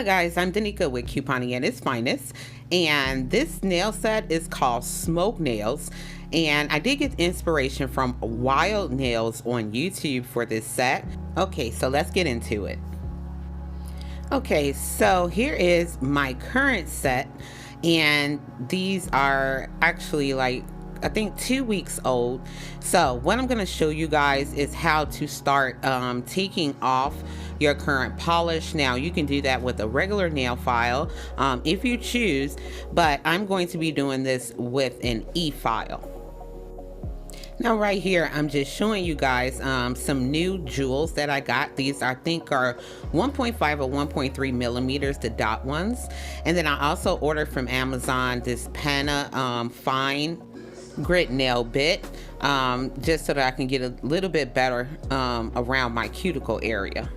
Hi guys, I'm Danica with Couponing at its finest, and this nail set is called Smoke Nails, and I did get inspiration from Wild Nails on YouTube for this set. Okay, so let's get into it. Okay, so here is my current set, and these are actually like I think 2 weeks old. So what I'm going to show you guys is how to start taking off your current polish. Now you can do that with a regular nail file if you choose, but I'm going to be doing this with an e-file. Now right here, I'm just showing you guys some new jewels that I got. These I think are 1.5 or 1.3 millimeters, the dot ones. And then I also ordered from Amazon this Pana fine grit nail bit, just so that I can get a little bit better around my cuticle area.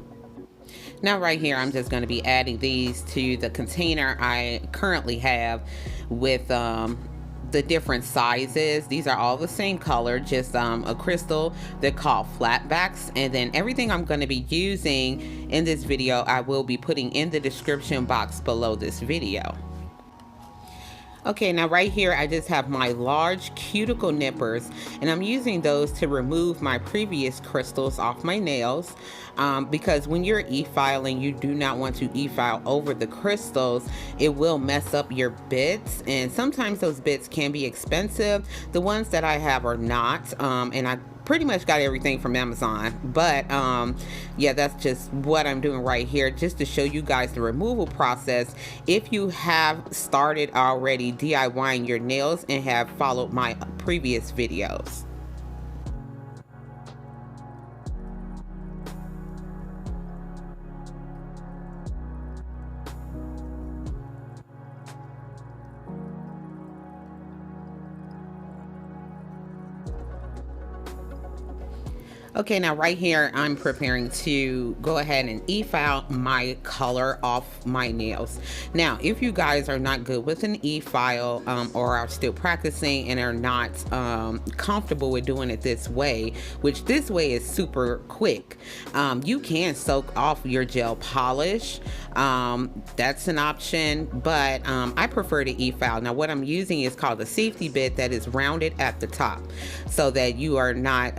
Now right here, I'm just going to be adding these to the container I currently have with the different sizes. These are all the same color, just a crystal. They're called flatbacks. And then everything I'm going to be using in this video, I will be putting in the description box below this video. Okay, now right here I just have my large cuticle nippers, and I'm using those to remove my previous crystals off my nails, because when you're e-filing, you do not want to e-file over the crystals. It will mess up your bits, and sometimes those bits can be expensive. The ones that I have are not, and I pretty much got everything from Amazon, but yeah, that's just what I'm doing right here, just to show you guys the removal process if you have started already DIYing your nails and have followed my previous videos. Okay, now right here, I'm preparing to go ahead and e-file my color off my nails. Now, if you guys are not good with an e-file or are still practicing and are not comfortable with doing it this way, which this way is super quick, you can soak off your gel polish. That's an option, but I prefer to e-file. Now, what I'm using is called a safety bit that is rounded at the top, so that you are not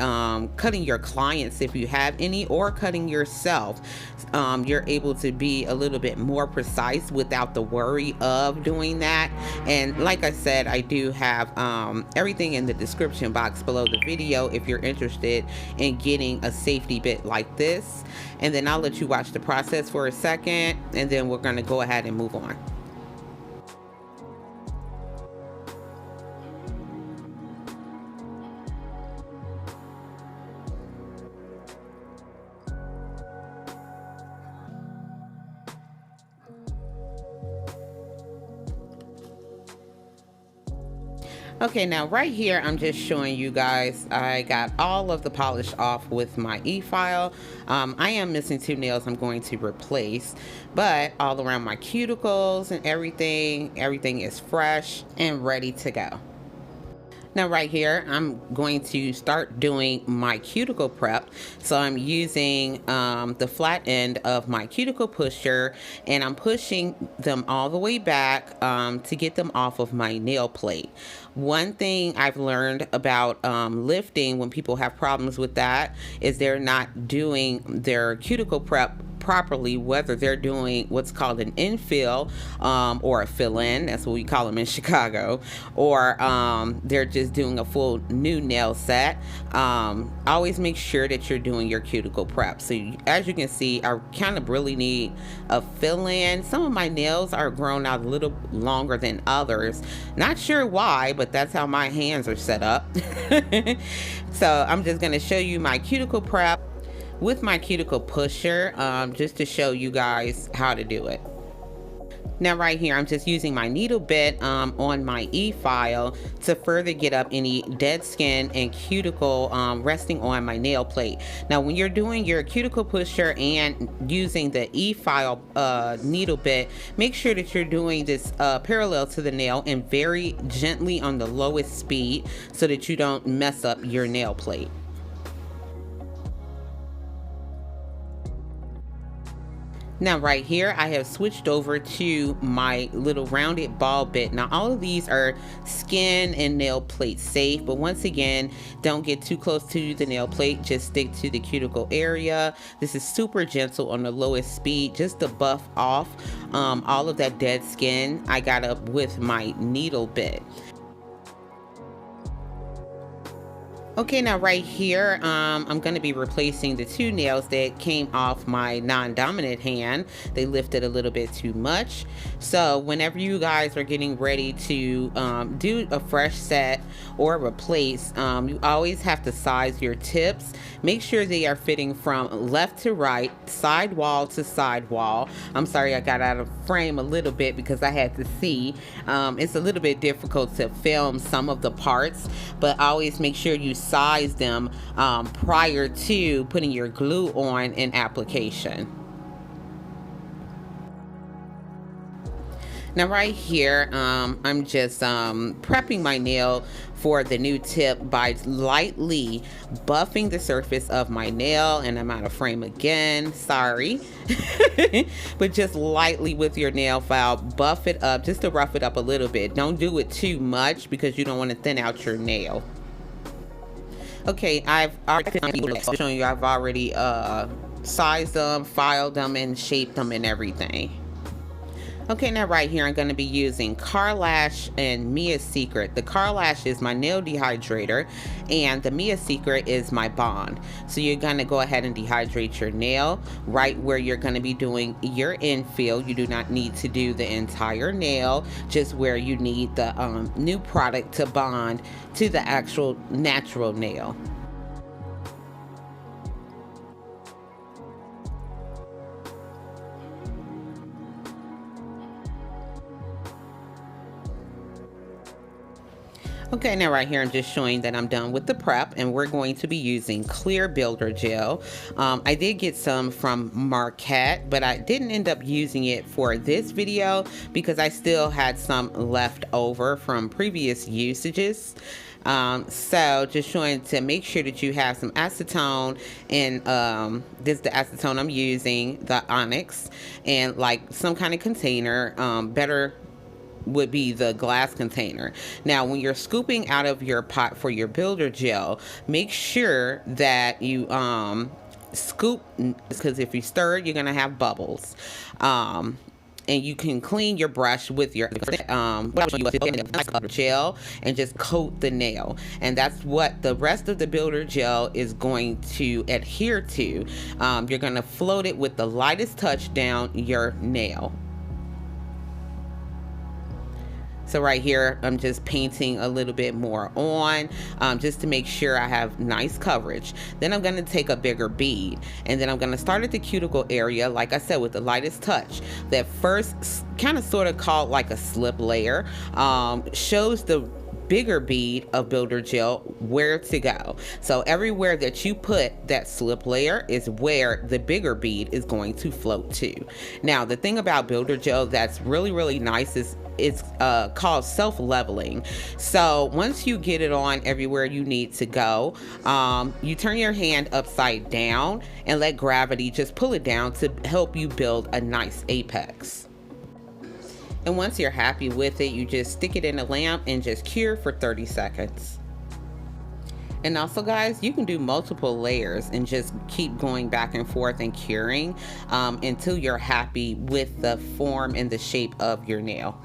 cutting your clients, if you have any, or cutting yourself. You're able to be a little bit more precise without the worry of doing that. And like I said, I do have everything in the description box below the video if you're interested in getting a safety bit like this. And then I'll let you watch the process for a second, and then we're going to go ahead and move on. Okay, now right here, I'm just showing you guys, I got all of the polish off with my e-file. I am missing 2 nails I'm going to replace, but all around my cuticles and everything is fresh and ready to go. Now right here, I'm going to start doing my cuticle prep. So I'm using the flat end of my cuticle pusher, and I'm pushing them all the way back to get them off of my nail plate. One thing I've learned about lifting when people have problems with that is they're not doing their cuticle prep properly, whether they're doing what's called an infill or a fill-in, that's what we call them in Chicago, or they're just doing a full new nail set. Always make sure that you're doing your cuticle prep. So as you can see, I kind of really need a fill-in. Some of my nails are grown out a little longer than others. Not sure why, but that's how my hands are set up. So I'm just going to show you my cuticle prep with my cuticle pusher, just to show you guys how to do it. Now right here, I'm just using my needle bit on my e-file to further get up any dead skin and cuticle resting on my nail plate. Now when you're doing your cuticle pusher and using the e-file needle bit, make sure that you're doing this parallel to the nail and very gently on the lowest speed so that you don't mess up your nail plate. Now right here, I have switched over to my little rounded ball bit. Now all of these are skin and nail plate safe, but once again, don't get too close to the nail plate, just stick to the cuticle area. This is super gentle on the lowest speed, just to buff off all of that dead skin. I got up with my needle bit. Okay, now right here, I'm going to be replacing the two nails that came off my non-dominant hand. They lifted a little bit too much. So whenever you guys are getting ready to do a fresh set or replace, you always have to size your tips. Make sure they are fitting from left to right, side wall to side wall. I'm sorry I got out of frame a little bit because I had to see. It's a little bit difficult to film some of the parts, but always make sure you size them prior to putting your glue on in application. Now right here, I'm just prepping my nail for the new tip by lightly buffing the surface of my nail, and I'm out of frame again, sorry. But just lightly with your nail file, buff it up just to rough it up a little bit. Don't do it too much because you don't want to thin out your nail. Okay, I've already shown you, I've already sized them, filed them, and shaped them and everything. Okay, now right here, I'm going to be using Car Lash and Mia's Secret. The Car Lash is my nail dehydrator, and the Mia's Secret is my bond. So you're going to go ahead and dehydrate your nail right where you're going to be doing your infill. You do not need to do the entire nail, just where you need the new product to bond to the actual natural nail. Okay, now right here I'm just showing that I'm done with the prep, and we're going to be using clear builder gel. I did get some from Marquette, but I didn't end up using it for this video because I still had some left over from previous usages. So just showing to make sure that you have some acetone, and this is the acetone I'm using, the Onyx, and like some kind of container. Better would be the glass container. Now when you're scooping out of your pot for your builder gel, make sure that you scoop, because if you stir it, you're gonna have bubbles. And you can clean your brush with your gel and just coat the nail, and that's what the rest of the builder gel is going to adhere to. You're going to float it with the lightest touch down your nail. So right here, I'm just painting a little bit more on, just to make sure I have nice coverage. Then I'm going to take a bigger bead, and then I'm going to start at the cuticle area, like I said, with the lightest touch. That first kind of sort of called like a slip layer, shows the bigger bead of builder gel where to go. So everywhere that you put that slip layer is where the bigger bead is going to float to. Now the thing about builder gel that's really nice is it's called self-leveling. So once you get it on everywhere you need to go, you turn your hand upside down and let gravity just pull it down to help you build a nice apex. And once you're happy with it, you just stick it in a lamp and just cure for 30 seconds. And also guys, you can do multiple layers and just keep going back and forth and curing until you're happy with the form and the shape of your nail.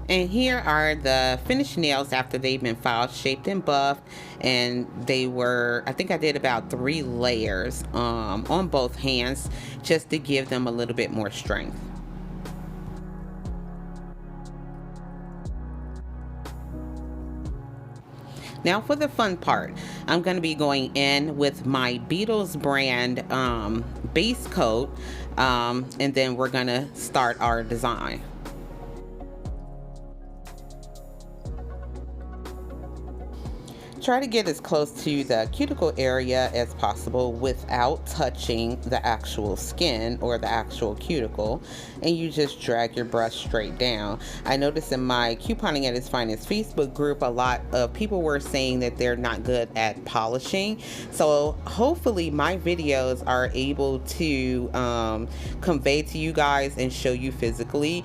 And here are the finished nails after they've been filed, shaped, and buffed. And they were, I think I did about 3 layers on both hands just to give them a little bit more strength. Now for the fun part, I'm going to be going in with my Beetles brand base coat And then we're gonna start our design. Try to get as close to the cuticle area as possible without touching the actual skin or the actual cuticle, and you just drag your brush straight down. I noticed in my Couponing at its Finest Facebook group, a lot of people were saying that they're not good at polishing, so hopefully my videos are able to convey to you guys and show you physically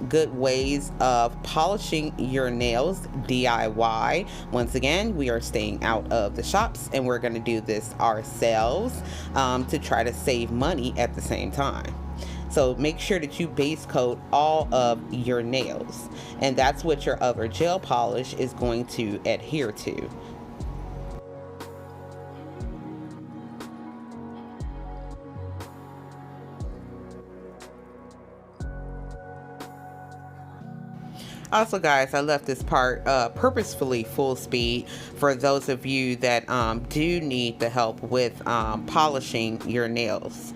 good ways of polishing your nails DIY. Once again, we are staying out of the shops and we're going to do this ourselves to try to save money at the same time. So make sure that you base coat all of your nails, and that's what your other gel polish is going to adhere to. Also, guys, I left this part purposefully full speed for those of you that do need the help with polishing your nails.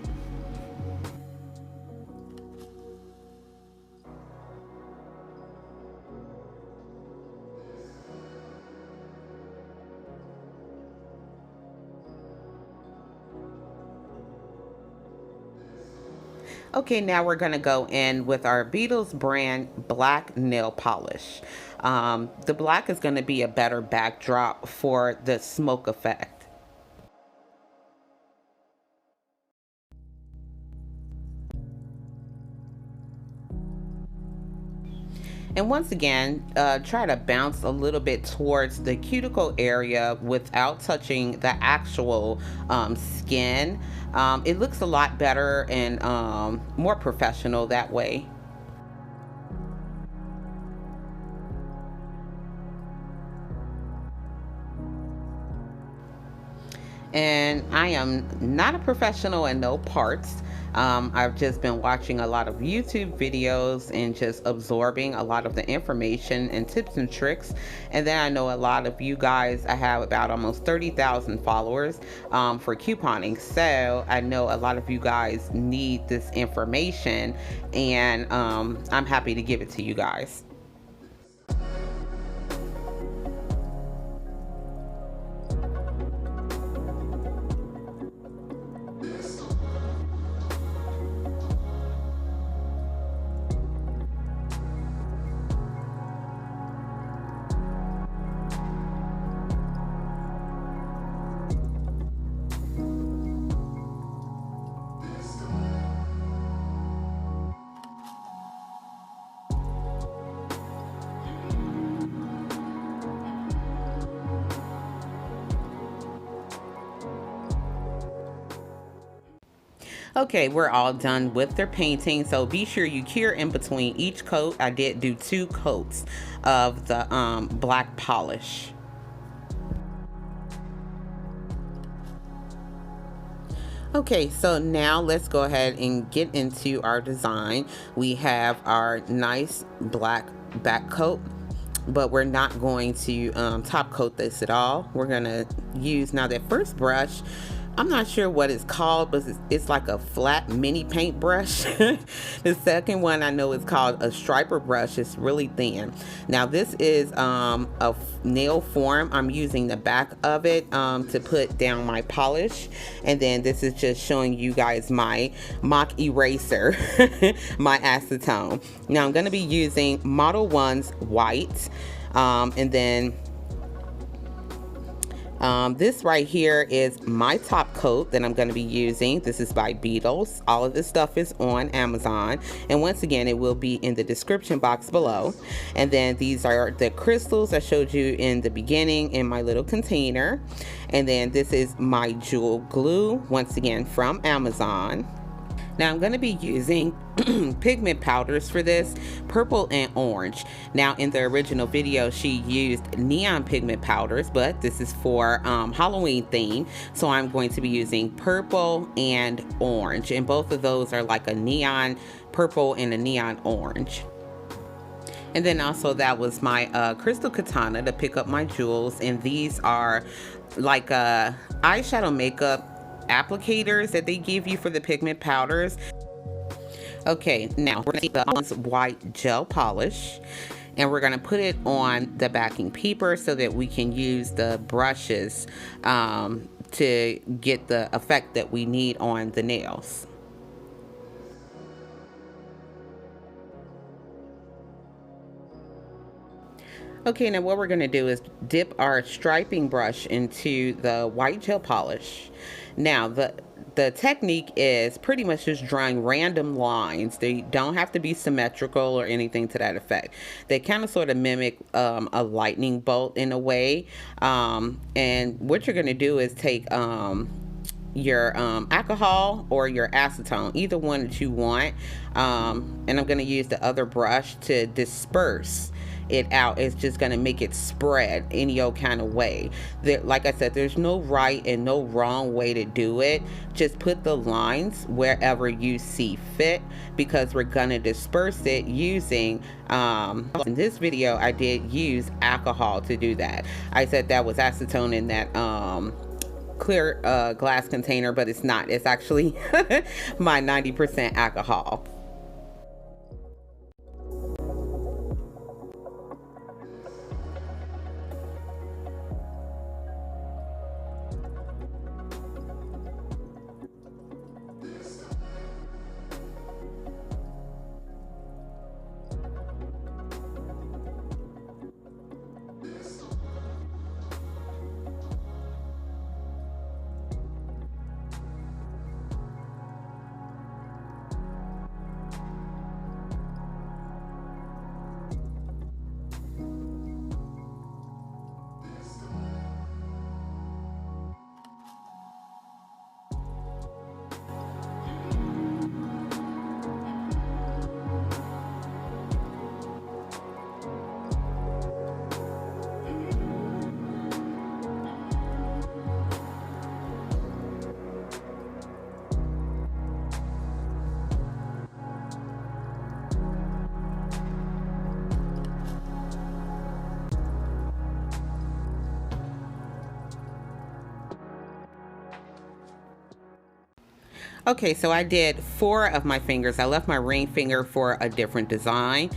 Okay, now we're going to go in with our Beetles brand black nail polish. The black is going to be a better backdrop for the smoke effect. And once again, try to bounce a little bit towards the cuticle area without touching the actual skin. It looks a lot better and more professional that way. And I am not a professional in no parts. I've just been watching a lot of YouTube videos and just absorbing a lot of the information and tips and tricks. And then I know a lot of you guys, I have about almost 30,000 followers for couponing. So I know a lot of you guys need this information, and I'm happy to give it to you guys. Okay, we're all done with their painting, so be sure you cure in between each coat. I did do 2 coats of the black polish. Okay, so now let's go ahead and get into our design. We have our nice black back coat, but we're not going to top coat this at all. We're gonna use now that first brush. I'm not sure what it's called, but it's like a flat mini paint brush. The second one I know is called a striper brush. It's really thin. Now this is a nail form. I'm using the back of it to put down my polish. And then this is just showing you guys my mock eraser, my acetone. Now I'm gonna be using Model 1's white, and then this right here is my top coat that I'm going to be using. This is by Beetles. All of this stuff is on Amazon, and once again it will be in the description box below. And then these are the crystals I showed you in the beginning in my little container. And then this is my jewel glue, once again from Amazon. Now I'm going to be using pigment powders for this, purple and orange. Now in the original video she used neon pigment powders, but this is for Halloween theme, so I'm going to be using purple and orange, and both of those are like a neon purple and a neon orange. And then also that was my crystal katana to pick up my jewels, and these are like eyeshadow makeup applicators that they give you for the pigment powders. Okay, now we're going to take the white gel polish and we're going to put it on the backing paper so that we can use the brushes to get the effect that we need on the nails. Okay, now what we're going to do is dip our striping brush into the white gel polish. Now, the technique is pretty much just drawing random lines. They don't have to be symmetrical or anything to that effect. They kind of sort of mimic a lightning bolt in a way. And what you're going to do is take your alcohol or your acetone, either one that you want. And I'm going to use the other brush to disperse it out. It's just going to make it spread any old kind of way. Like I said, there's no right and no wrong way to do it. Just put the lines wherever you see fit, because we're going to disperse it using in this video I did use alcohol to do that. I said that was acetone in that clear glass container, but it's not. It's actually my 90% alcohol. Okay, so I did 4 of my fingers. I left my ring finger for a different design.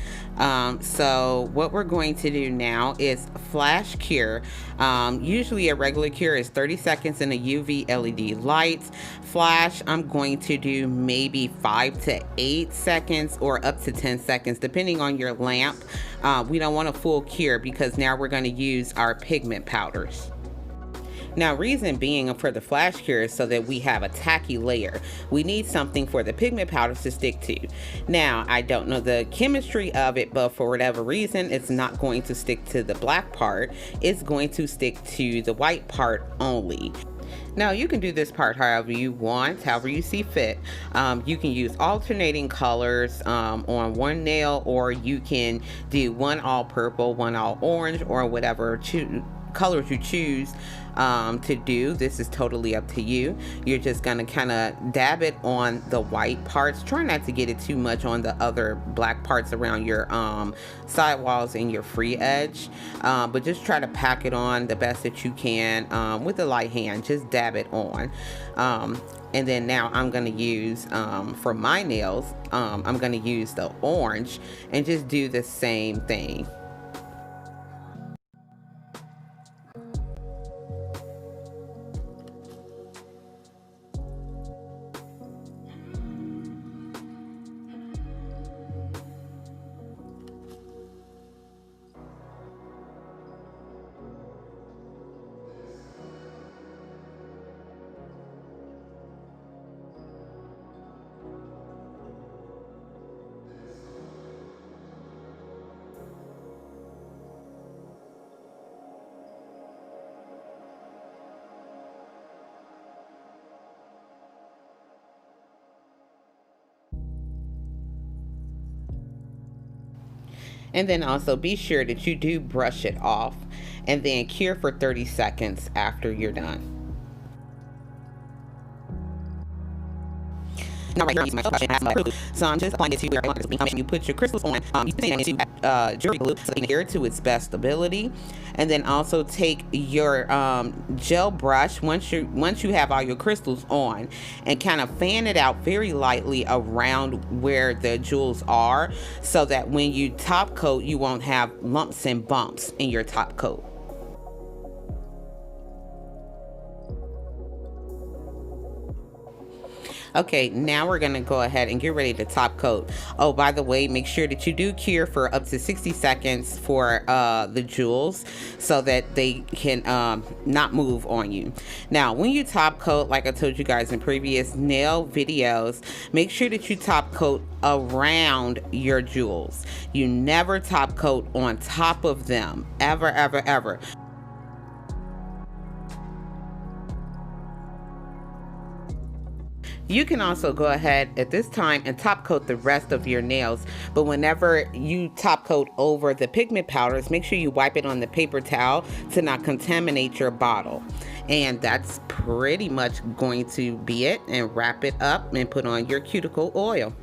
So what we're going to do now is flash cure. Usually a regular cure is 30 seconds in a UV LED light. Flash, I'm going to do maybe 5 to 8 seconds or up to 10 seconds, depending on your lamp. We don't want a full cure because now we're going to use our pigment powders. Now, reason being for the flash cure is so that we have a tacky layer. We need something for the pigment powders to stick to. Now, I don't know the chemistry of it, but for whatever reason, it's not going to stick to the black part. It's going to stick to the white part only. Now, you can do this part however you want, however you see fit. You can use alternating colors on one nail, or you can do one all purple, one all orange, or whatever colors you choose to do. This is totally up to you. You're just gonna kind of dab it on the white parts. Try not to get it too much on the other black parts around your sidewalls and your free edge, but just try to pack it on the best that you can with a light hand. Just dab it on. And then now I'm gonna use for my nails, I'm gonna use the orange and just do the same thing. And then also be sure that you do brush it off and then cure for 30 seconds after you're done. Now right here, I'm using my brush and have some glue. So I'm just applying it to where I want it to be. And you put your crystals on. You put it into jewelry glue so they can adhere to its best ability. And then also take your gel brush once you have all your crystals on, and kind of fan it out very lightly around where the jewels are, so that when you top coat, you won't have lumps and bumps in your top coat. Okay, now we're gonna go ahead and get ready to top coat. Oh, by the way, make sure that you do cure for up to 60 seconds for the jewels, so that they can not move on you. Now, when you top coat, like I told you guys in previous nail videos, make sure that you top coat around your jewels. You never top coat on top of them, ever, ever, ever. You can also go ahead at this time and top coat the rest of your nails, but whenever you top coat over the pigment powders, make sure you wipe it on the paper towel to not contaminate your bottle. And that's pretty much going to be it. And wrap it up and put on your cuticle oil.